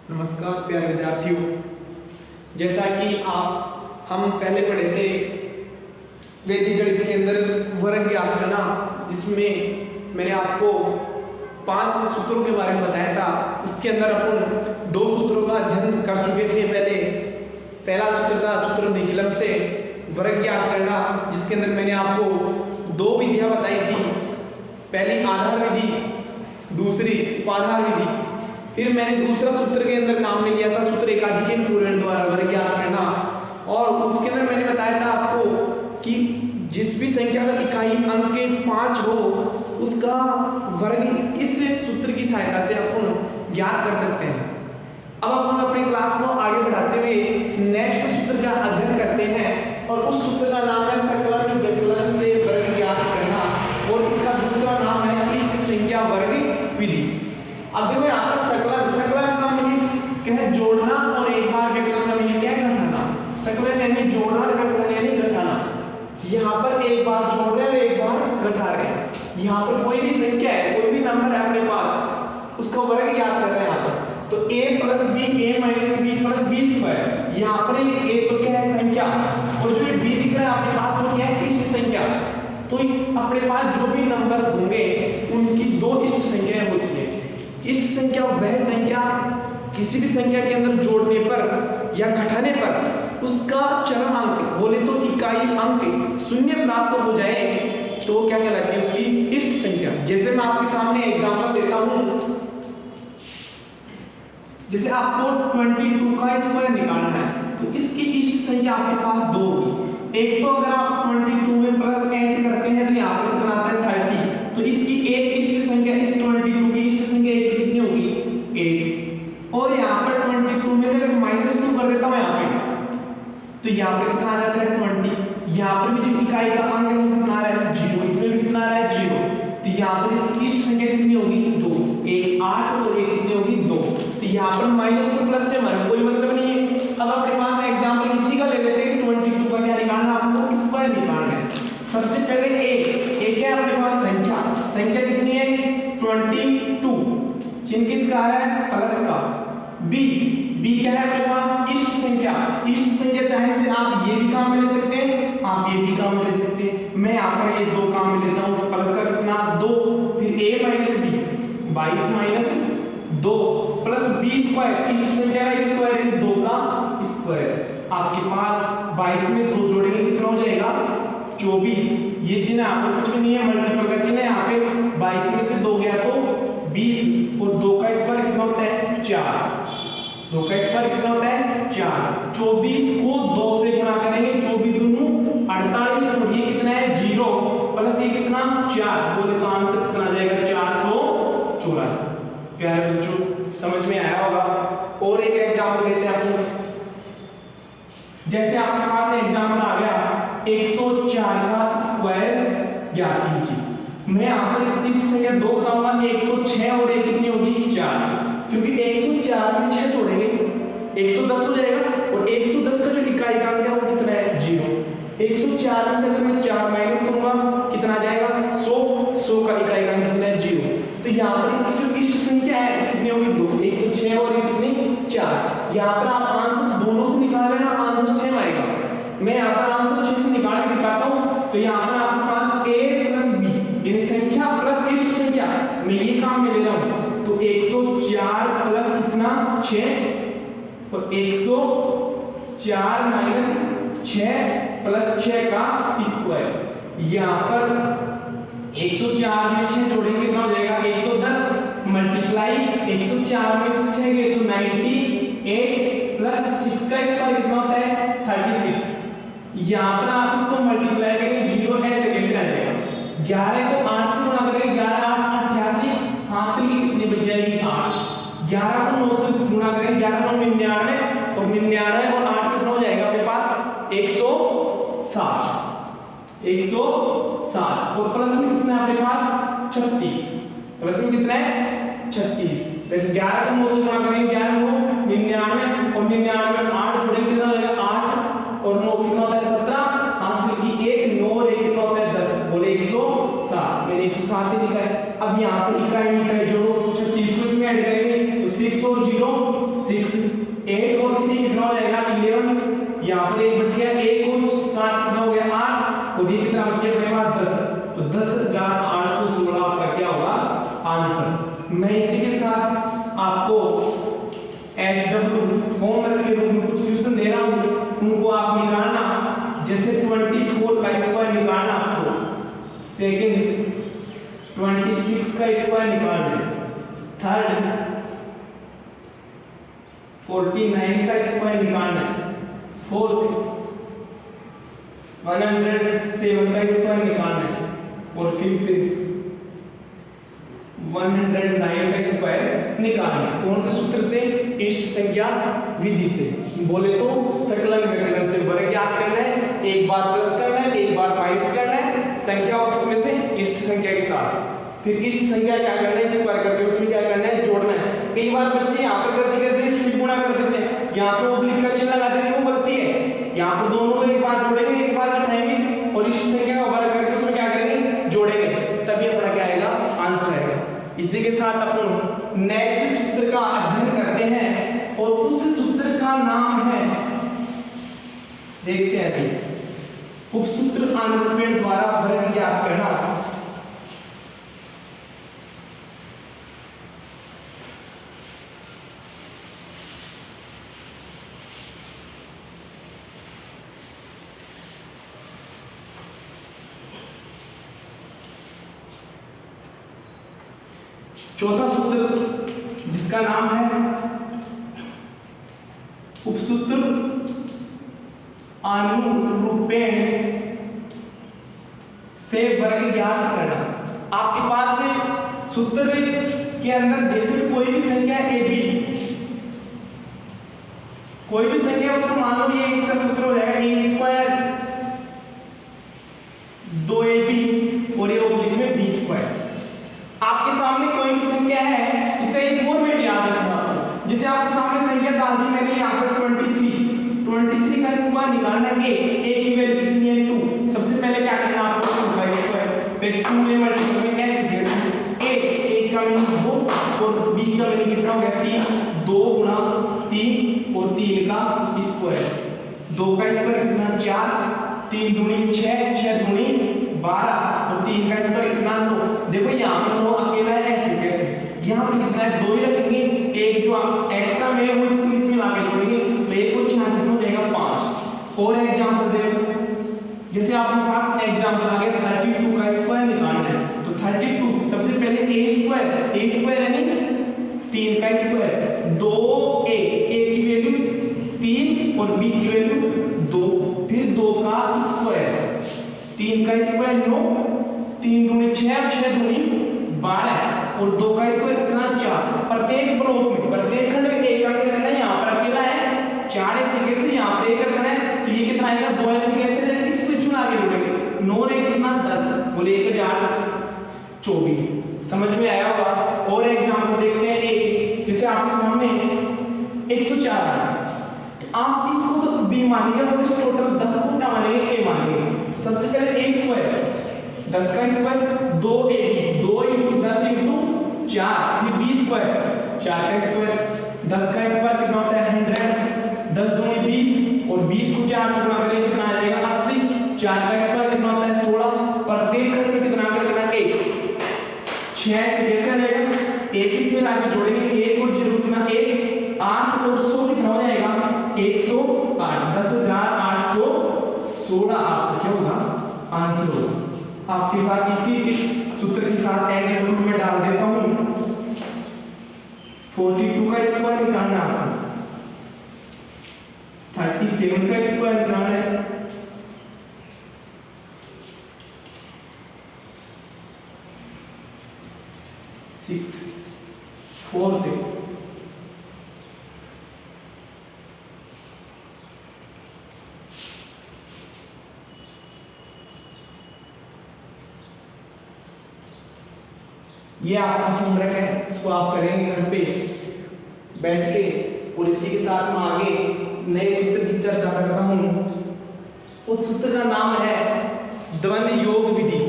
नमस्कार प्यारे विद्यार्थियों, जैसा कि हम पहले पढ़े थे वैदिक गणित के अंदर वर्ग ज्ञात करना, जिसमें मैंने आपको 5 सूत्रों के बारे में बताया था। उसके अंदर अपन 2 सूत्रों का अध्ययन कर चुके थे। पहला सूत्र था सूत्र निखिलम से वर्ग ज्ञात करना, जिसके अंदर मैंने आपको 2 विधियां बताई थी। पहली आधार विधि, दूसरी उपाधार विधि। फिर मैंने दूसरा सूत्र के अंदर काम में लिया था सूत्र एकाधिक पूर्ण द्वारा वर्ग ज्ञात करना, और उसके अंदर मैंने बताया था आपको कि जिस भी संख्या का इकाई अंक के 5 हो उसका वर्ग इस सूत्र की सहायता से अपन ज्ञात कर सकते हैं। अब अपन अपनी क्लास को आगे बढ़ाते हुए नेक्स्ट सूत्र का अध्ययन करते हैं, और उस सूत्र का नाम है सकलन व्यकलन से वर्ग ज्ञात करना, और इसका दूसरा नाम है इष्ट संख्या वर्ग विधि। अब देखो यहाँ पर सकलन का मीनिंग क्या है? जोड़ना, और एक बार व्यकलन का मीनिंग क्या है? घटाना। सकलन यानी जोड़ना, व्यकलन यानी घटाना। यहाँ पर एक बार जोड़ रहे हैं, एक बार घटा रहे हैं। यहाँ पर कोई भी संख्या है, कोई भी नंबर है अपने पास, उसका वर्ग ज्ञात कर रहे हैं। यहाँ पर तो a + b, a - b + b square. यहाँ पर a तो क्या है? संख्या, और जो ये b दिख रहा है आपके पास वो क्या है? इष्ट संख्या। तो अपने पास जो भी नंबर होंगे उनकी 2 इष्ट संख्याएं होती है। इष्ट संख्या वह संख्या किसी भी संख्या के अंदर जोड़ने पर या घटाने पर उसका चरमांक, बोले तो इकाई अंक 0 प्राप्त हो जाए तो क्या कहलाती है? उसकी इष्ट संख्या। जैसे मैं आपके सामने एग्जांपल देता हूं, जैसे आपको 22 का स्क्वायर निकालना है, तो इसकी इष्ट संख्या आपके पास 2 होगी। एक तो अगर आप 22 में +8 करते हैं तो यहाँ पर कितना आता है? 30। तो इसकी एक इष्ट संख्या, इस 22 की इष्ट संख्या एक कितनी होगी? 8। और यहाँ पर 22 में से अगर -2 कर देता हूँ यहाँ पे, तो यहाँ पे कितना आ जाता है? 20। यहाँ पर भी जो इकाई का अंक है वो कितना आ रहा है? 0। इसमें भी कितना आ रहा है? 0। तो यहाँ पर इसकी इष्ट संख्या कितनी होगी? 2। एक 8 और एक कितनी होगी? 2। तो यहाँ पर -2 प्लस से हमारा कोई मतलब नहीं है। अब अपने पास एग्जांपल इसी का ले लेते हैं कि 22 का क्या निकालना है? आपको स्क्वायर निकालना है। सबसे पहले a क्या है अपने पास? संख्या कितनी है? 22। चिन्ह किसका आ रहा है? प्लस का। b क्या है अपने पास? इष्ट संख्या। इष्ट संख्या चाहे से आप ये भी काम में ले सकते हैं, आप ये भी काम में ले सकते हैं। मैं यहाँ पर ये 2 काम में लेता हूँ, तो प्लस का कितना? 2। फिर a - b 22 - 2 plus b square, इष्ट संख्या का स्क्वायर यानी 2 का स्क्वायर। आपके पास 22 में 2 जोड़ेंगे कितना हो जाएगा? 24। ये चिन्ह आपको कुछ भी नहीं है, मल्टीपल का चिन्ह है। यहाँ पे 22 में से 2 गया तो 20, और 2 का स्क्वायर कितना होता है? 4। 2 का स्क्वायर कितना होता है? 4। 24 को 2 से गुणा करेंगे, 24 दूनी 48, और ये कितना है? 0 प्लस ये कितना? 4। बोले तो आंसर कितना आ जाएगा? 484। प्यारे बच्चों, समझ में आया होगा। और एक एग्जांपल लेते हैं आपको। जैसे आपके पास एग्जांपल आ गया 104 का स्क्वायर ज्ञात कीजिए। मैं यहाँ पर इस इष्ट संख्या 2 बताऊंगा, एक तो 6 और एक कितनी होगी? 4। क्योंकि 104 में 6 जोड़ेंगे 110 हो जाएगा, और 110 का जो इकाई का अंक है वो कितना है? 0। 104 में से अगर मैं 4 माइनस करूंगा कितना आ जाएगा? 100 का इकाई का अंक कितना है? 0। तो यहाँ पर इसकी जो इष्ट संख्या है कितनी होगी? 2। एक तो 6 और एक कितनी? 4। यहाँ पर आप आंसर दोनों से निकाल लेना, आंसर सेम आएगा। मैं यहाँ पर आंसर 6 से निकाल के दिखाता हूँ। तो यहाँ पर आपके पास a + b यानी संख्या प्लस इष्ट संख्या, मैं ये काम में ले रहा हूँ। तो 104 प्लस कितना? 6, और 104 - 6 प्लस 6 का स्क्वायर। यहाँ पर 104 में 6 जोड़ेंगे कितना हो जाएगा? 110 मल्टीप्लाई 104 में से 6 गए तो 98 प्लस 6 का स्क्वायर कितना होता है? 36। यहाँ पर आप इसको मल्टीप्लाई करेंगे, 0 ऐसे कैसे आ जाएगा? 11 को 8 से गुणा करेंगे, 11 - 8 88, हासिल की कितनी बच जाएगी? 8। 11 को 9 से गुणा करेंगे, 11 - 9 99, तो 99 और 8 कितना हो जाएगा अपने पास? 160। 160 और प्लस में कितना है अपने पास? 36। प्लस में कितना है? 36। वैसे 11 को 9 से गुणा करेंगे, 11 - 9 99, और 99 में 8 जोड़ेंगे कितना हो जाएगा? 8 और 9 कितना होता है? 17। हासिल की 1, 9 और 1 कितना होता है? 10। बोले 160, मैंने 160 ही लिखा है। अब यहाँ पर इकाई जोड़ो, 36 को इसमें ऐड करेंगे तो 6 और 0 6, 8 और 3 कितना हो जाएगा 11, यहाँ पर एक बच गया, 1 और 7 कितना हो गया 8, और ये कितना बच गया अपने पास 10, तो 10,816 आपका क्या होगा आंसर। मैं इसी के साथ आपको HW होमवर्क के रूप में कुछ क्वेश्चन दे रहा हूँ, उनको आप निकालना। जैसे 24 का स्क्वायर निकालना आपको, सेकंड 26 का स्क्वायर निकालना है, थर्ड 49 का स्क्वायर निकालना है, फोर्थ 107 का स्क्वायर निकालना है, और फिफ्थ 109 का स्क्वायर निकालना है। कौन से सूत्र से? इष्ट संख्या विधि से, बोले तो सकलन व्यकलन से। वर्ग याद करना है, एक बार प्लस करना है, एक बार माइनस करना है, संख्या और किसमें से? इष्ट संख्या के साथ। फिर इष्ट संख्या क्या करना है? स्क्वायर करके उसमें क्या करना है? जोड़ना है। कई बार बच्चे यहाँ पर गलती करते हैं, सिर्फ गुणा कर देते हैं, यहाँ पर ओब्लिक का चिन्ह लगा देते हैं, वो गलती है। यहाँ पर दोनों को एक बार जोड़ेंगे, एक बार घटाएंगे, और इष्ट संख्या का वर्ग करके उसमें क्या करेंगे? जोड़ेंगे, तभी अपना क्या आएगा? आंसर आएगा। इसी के साथ अपन नेक्स्ट सूत्र का अध्ययन करते हैं, और उस सूत्र का नाम है, देखते हैं अभी, उपसूत्र अनुरूपण द्वारा वर्ग ज्ञात करना। चौथा सूत्र जिसका नाम है उपसूत्र अनुरूपण से वर्ग ज्ञात करना। आपके पास से सूत्र के अंदर जैसे कोई भी संख्या ए बी, कोई भी संख्या उसको मान लो ये इसका सूत्र हो जाएगा ए स्क्वायर 2ab और ये ओब्लिक में बी स्क्वायर। आपके सामने कोई भी संख्या है, इसका एक फॉर्मेट याद रखना आपको। जैसे आपके सामने संख्या डाल दी मैंने यहाँ पर 23 का स्क्वायर निकालना है, a की वैल्यू कितनी है 2। सबसे पहले क्या करना है आपको? 2 का स्क्वायर, फिर 2 में मल्टीप्लाई में ऐसे कैसे a का मीनिंग 2 और b का मीनिंग कितना हो गया 3, 2 गुना 3 और 3 का स्क्वायर, 2 का स्क्वायर कितना 4, 3 दूनी 6, 6 दूनी 12 और 3 का स्क्वायर कितना 9। देखो यहाँ पर 9 अकेला है, ऐसे कैसे? यहाँ पर कितना है? 2 ही रखेंगे, एक जो एक्स्ट्रा में है वो इसको इसमें लाके जोड़ेंगे, तो 1 और 4 कितना हो जाएगा 5। और एग्जांपल देखो, जैसे आपके पास एग्जांपल आ गया 32 का स्क्वायर निकालना है, तो 32 सबसे पहले a स्क्वायर यानी 3 का स्क्वायर, 2a, a की वैल्यू 3 और b की वैल्यू 2, फिर 2 का स्क्वायर, 3 का स्क्वायर 9, 3 दूनी 6, 6 दूनी 12 और 2 का स्क्वायर कितना 4। प्रत्येक ब्लॉक में, प्रत्येक खंड में एक अंक रखना है। यहाँ पर अकेला है 4 ऐसे कैसे, यहाँ पर एक रखना है, तो ये कितना आएगा 2 ऐसे कैसे, इसको इसमें आगे जोड़ेंगे, 9 रे कितना 10, बोले 1024। समझ में आया होगा। और एग्जांपल देखते हैं एक, जैसे आपके सामने 104 है, तो आप इसको तो b मानेंगे और इस टोटल 10 को क्या मानेंगे? a मानेंगे। सबसे पहले a स्क्वायर 10 का स्क्वायर 2ab, 2 × 10 × 4, फिर b स्क्वायर 4 का स्क्वायर, 10 का स्क्वायर कितना होता है 100, 10 दूनी 20 और 20 को 4 से गुणा करेंगे कितना आ जाएगा 80, 4 का स्क्वायर कितना होता है 16। प्रत्येक खंड में कितना अंक रखना है 1, 6 से कैसे आ जाएगा? 1 इसमें लाके जोड़ेंगे, 1 और 0 कितना 1, 8 और 100 कितना हो जाएगा 108, 10,816 आपका क्या होगा? आंसर होगा। आपके साथ इसी सूत्र के साथ HW में डाल देता हूं, 42 का स्क्वायर निकालना है, 37 का स्क्वायर निकालना है, 6 4 ये आपका होमवर्क है, इसको आप करेंगे घर पे बैठ के, और इसी के साथ मैं आगे नए सूत्र की चर्चा करता हूं। उस सूत्र का नाम है द्वंद्व योग विधि।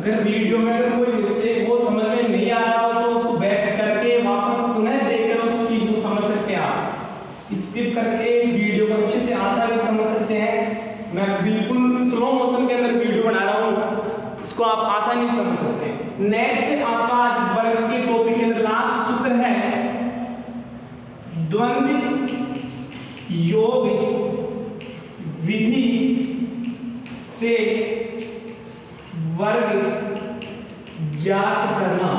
अगर वीडियो में अगर कोई मिस्टेक वो समझ में नहीं आ रहा हो तो उसको बैक करके वापस पुनः देखकर उस चीज को समझ सकते हैं आप। स्किप करके वीडियो को अच्छे से आसानी से समझ सकते हैं। मैं बिल्कुल स्लो मोशन के अंदर वीडियो बना रहा हूँ, इसको आप आसानी से समझ सकते हैं। नेक्स्ट आपका आज वर्ग के टॉपिक के अंदर लास्ट सूत्र है द्वंद्व योग विधि से वर्ग ज्ञात करना।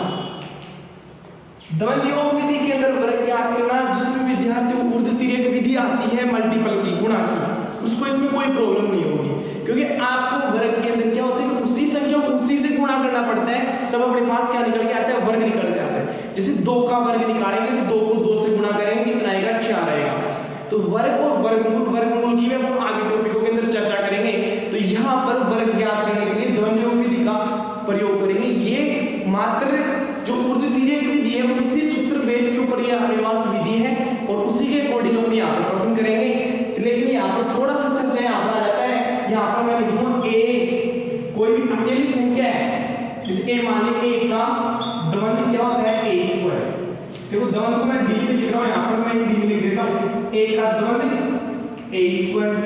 द्वंद्व योग विधि के अंदर वर्ग ज्ञात करना, जिसमें विद्यार्थी को ऊर्ध्व तिर्यक विधि आती है मल्टीपल की, गुणा की, उसको इसमें कोई प्रॉब्लम नहीं होगी, क्योंकि आपको वर्ग के अंदर क्या होता है कि उसी संख्या को उसी से गुणा करना पड़ता है, तब अपने पास क्या निकल के आता है, वर्ग निकल के आता है। जैसे 2 का वर्ग निकालेंगे तो 2 को 2 से गुणा करेंगे, कितना आएगा, 4 आएगा। तो वर्ग और वर्गमूल की हम आगे टॉपिकों के अंदर चर्चा करेंगे। तो यहाँ पर वर्ग ज्ञात करने के लिए द्वंद्व योग विधि का प्रयोग करेंगे। ये मात्र जो ऊर्ध्व तिर्यक विधि है उसी सूत्र बेस के ऊपर ये अपने पास विधि है और उसी के अकॉर्डिंग अपने यहाँ पर प्रश्न करेंगे। लेकिन यहाँ पर थोड़ा सा चर्चा यहाँ पर आ जाता है। यहाँ पर मैं लिखूंगा ए, कोई भी अकेली संख्या है, जैसे ए मान लीजिए ए का द्वंद्व क्या होता है, ए स्क्वायर। देखो द्वंद्व को मैं डी से लिख रहा हूँ, यहाँ पर मैं हिंदी में लिख देता हूँ, ए का द्वंद्व ए स्क्वायर,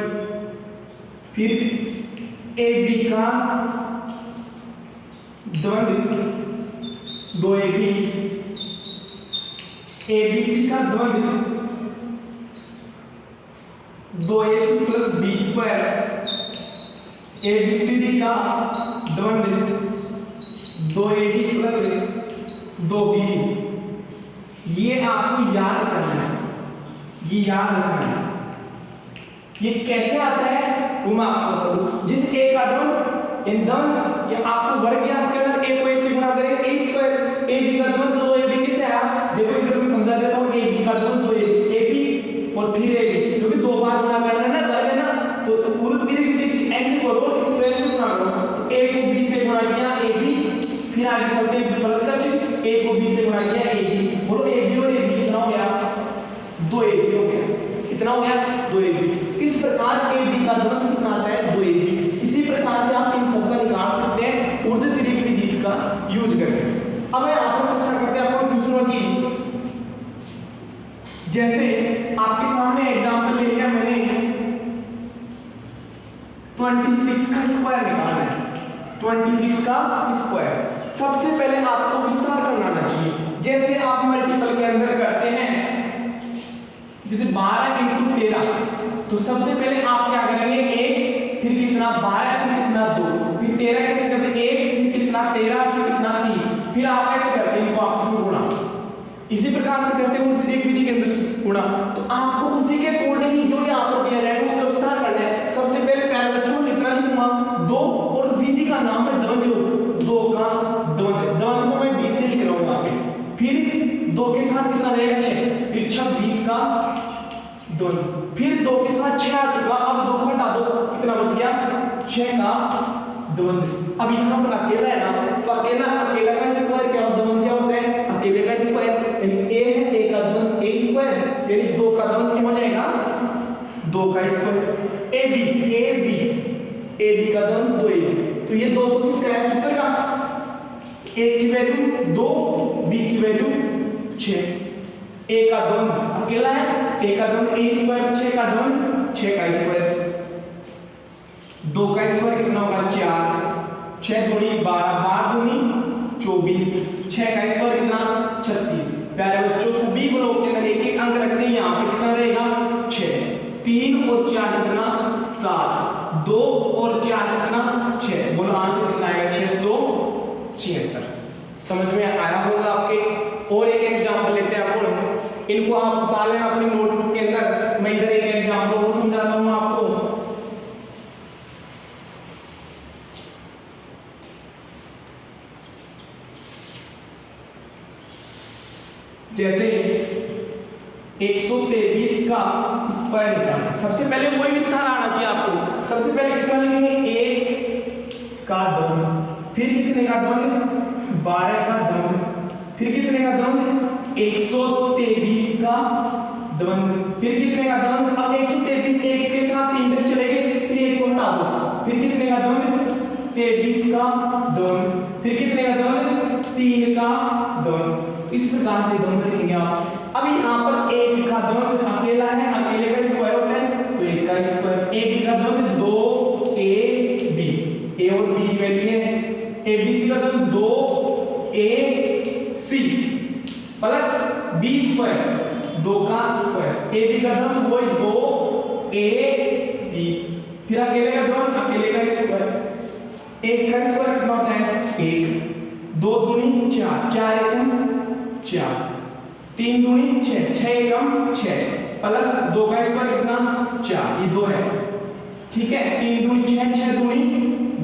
फिर ए बी का द्वंद्व 2ab, ABC का द्वंद्व 2ac plus B square, ABCD का द्वंद्व 2ab प्लस 2bc। ये आपको याद करना है, ये याद रखना है। ये कैसे आता है वो मैं आपको बता दूं। जिस ए का द्वंद्व ये आपको वर्ग याद करना, ए को ए से गुणा करेंगे, ए स्क्वायर, ए बी का द्वंद्व 2ab कैसे आया, देखो इधर मैं समझा देता हूं। ए बी का द्वंद्व 2ab, ए बी और फिर ए बी, क्योंकि 2 बार गुणा करना है ना, वर्ग है ना, तो पूरी धीरे धीरे ऐसे करो, स्क्वायर से गुणा करो। तो ए को बी से गुणा किया, ए बी, फिर आगे चलते हैं प्लस का चिन्ह, ए को बी से गुणा किया, ए बी, बोलो ए बी और ए बी कितना हो गया, 2ab हो गया। कितना हो गया, 2ab। इस प्रकार ए बी का द्वंद्व कितना आता है, 2ab। इसी प्रकार से आप इन सब का निकाल सकते हैं ऊर्ध्व तिर्यक विधि का यूज करके। अब मैं आपको चर्चा करते हैं आपको दूसरों की। जैसे आपके सामने एग्जांपल ले लिया मैंने, 26 का स्क्वायर निकालना है, 26 का स्क्वायर। सबसे पहले आपको विस्तार करना आना चाहिए। जैसे आप मल्टीपल के अंदर करते हैं, जैसे 12 × 13, तो सबसे पहले आप क्या करेंगे, 1, फिर कितना 12, फिर कितना 2, फिर 13 कैसे करते हैं, 1, फिर कितना 13, फिर कितना 3, फिर आप ऐसे करते हैं इनको आपस में गुणा। इसी प्रकार से करते हैं तिर्यक विधि के अंदर गुणा। तो आपको उसी के अकॉर्डिंग जो यहाँ पर दिया जाएगा उसका विस्तार करना है। सबसे पहले प्यारे बच्चों कितना लिखूंगा, 2, और विधि का नाम है द्वंद्व, 2 का द्वंद्व। द्वंद्व को मैं डी से लिख रहा हूँ यहाँ पे, फिर 2 के साथ कितना रहेगा, 6, फिर 26 का द्वंद्व, फिर 2 के साथ 6 आ चुका, अब 2 को हटा दो, कितना बच गया, 6 का द्वंद्व। अब यहाँ पर अकेला है ना, तो अकेला का स्क्वायर क्या होता है, द्वंद्व क्या होता है, अकेले का स्क्वायर। ए है, ए का द्वंद्व ए स्क्वायर, यानी 2 का द्वंद्व क्या हो जाएगा, 2 का स्क्वायर। ए बी का द्वंद्व 2ab, तो ये 2 तो किसका है, सूत्र का। ए की वैल्यू 2, बी की वैल्यू 6। ए का द्वंद्व अकेला है, ए का द्वंद्व ए स्क्वायर, 6 का द्वंद्व 6 का स्क्वायर, 2 का स्क्वायर कितना होगा, 4, 6 दूनी 12, 12 दूनी 24, 6 का स्क्वायर कितना, 36। प्यारे बच्चों सभी लोग के अंदर एक एक अंक रखते हैं, यहाँ पे कितना रहेगा, 6, 3 और 4 कितना, 7, 2 और 4 कितना, 6। बोलो आंसर कितना आएगा, 676। समझ में आया होगा आपके। और एक एग्जांपल लेते हैं आपको, इनको आप पा लेना अपनी नोटबुक के अंदर। मैं इधर एक एग्जांपल और समझाता हूं आपको। जैसे 123 का स्क्वायर निकालना, सबसे पहले वही विस्तार आना चाहिए आपको। सबसे पहले कितना लिखेंगे, 1 का द्वंद्व, फिर कितने का द्वंद्व, 12 का द्वंद्व, फिर कितने का द्वंद्व, 123 का द्वंद्व, फिर कितने का द्वंद्व। अब 123 1 के साथ 3 तक चले गए, फिर 1 को हटा दो, फिर कितने का द्वंद्व, 23 का द्वंद्व, फिर कितने का द्वंद्व, 3 का द्वंद्व। इस प्रकार से द्वंद्व लिखेंगे आप। अब यहाँ पर 1 का द्वंद्व अकेला है, अकेले का स्क्वायर होता है तो 1 का स्क्वायर। 1 का द्वंद्व 2ab, a और b की वैल्यू है। abc का द्वंद्व 2ac प्लस b स्क्वायर, 2 का स्क्वायर। ab का द्वंद्व वही 2ab, फिर अकेले का द्वंद्व, अकेले का स्क्वायर। 1 का स्क्वायर कितना होता है 1, 2 दूनी 4, 4 एकम 4, 3 दूनी 6, 6 एकम 6 प्लस 2 का स्क्वायर कितना 4, ये 2 है, ठीक है। 3 दूनी 6, 6 दूनी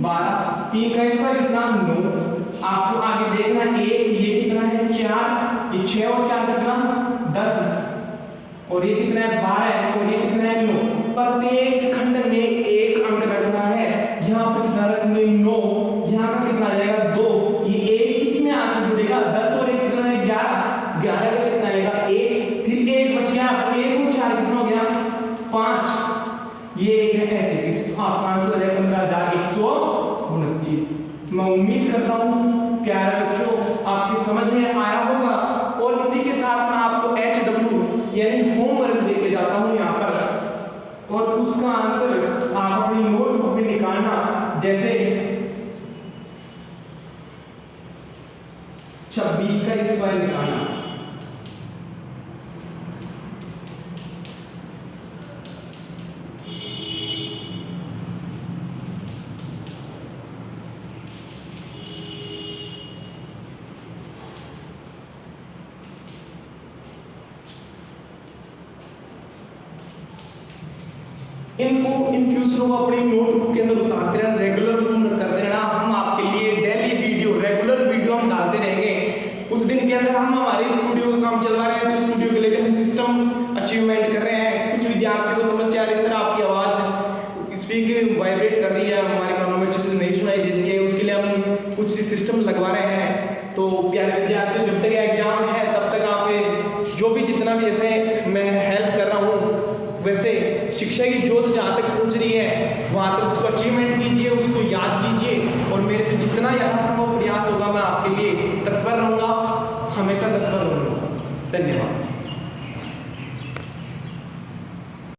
12, 3 का स्क्वायर कितना 9। आपको आगे देखना 1, ये कितना है 4, ये 6 और 4 कितना 10, और ये कितना है 12 और ये कितना है 9। प्रत्येक खंड में एक अंक रखना है। यहाँ पर कितना रखना है 9, यहाँ का कितना आ जाएगा 2, ये 1 इसमें आके जुड़ेगा 10 और 1 कितना है 11, 11 का कितना आएगा 1, फिर 1 बच गया, 1 और 4 कितना हो गया 5, ये ऐसे आपका आंसर है 15,129। मैं उम्मीद करता हूँ प्यारे बच्चों आपके समझ में आया होगा, और इसी के साथ मैं आपको HW यानी होमवर्क देके जाता हूँ यहाँ पर, और उसका आंसर आप अपनी नोटबुक में निकालना। जैसे 26 का स्क्वायर निकालना, इन क्वेश्चनों को अपनी नोटबुक के अंदर उतारते रहना, रेगुलर करते रहना। हम आपके लिए डेली वीडियो, रेगुलर वीडियो हम डालते रहेंगे। कुछ दिन के अंदर हम हमारे स्टूडियो का काम चलवा रहे हैं, तो स्टूडियो के लिए भी हम सिस्टम अचीवमेंट कर रहे हैं। कुछ विद्यार्थियों को समस्या आ रही है, सर आपकी आवाज़ स्पीकर वाइब्रेट कर रही है, हमारे कानों में अच्छे से नहीं सुनाई देती है, उसके लिए हम कुछ सिस्टम लगवा रहे हैं। तो प्यारे विद्यार्थियों जब तक एग्जाम है तब तक आप जो भी जितना भी ऐसे मैं हेल्प कर रहा हूँ, वैसे शिक्षा की जोत जहाँ तक पहुँच रही है वहाँ तक उसको अचीवमेंट कीजिए, उसको याद कीजिए, और मेरे से जितना यथासंभव प्रयास होगा मैं आपके लिए तत्पर रहूँगा, हमेशा तत्पर रहूँगा। धन्यवाद।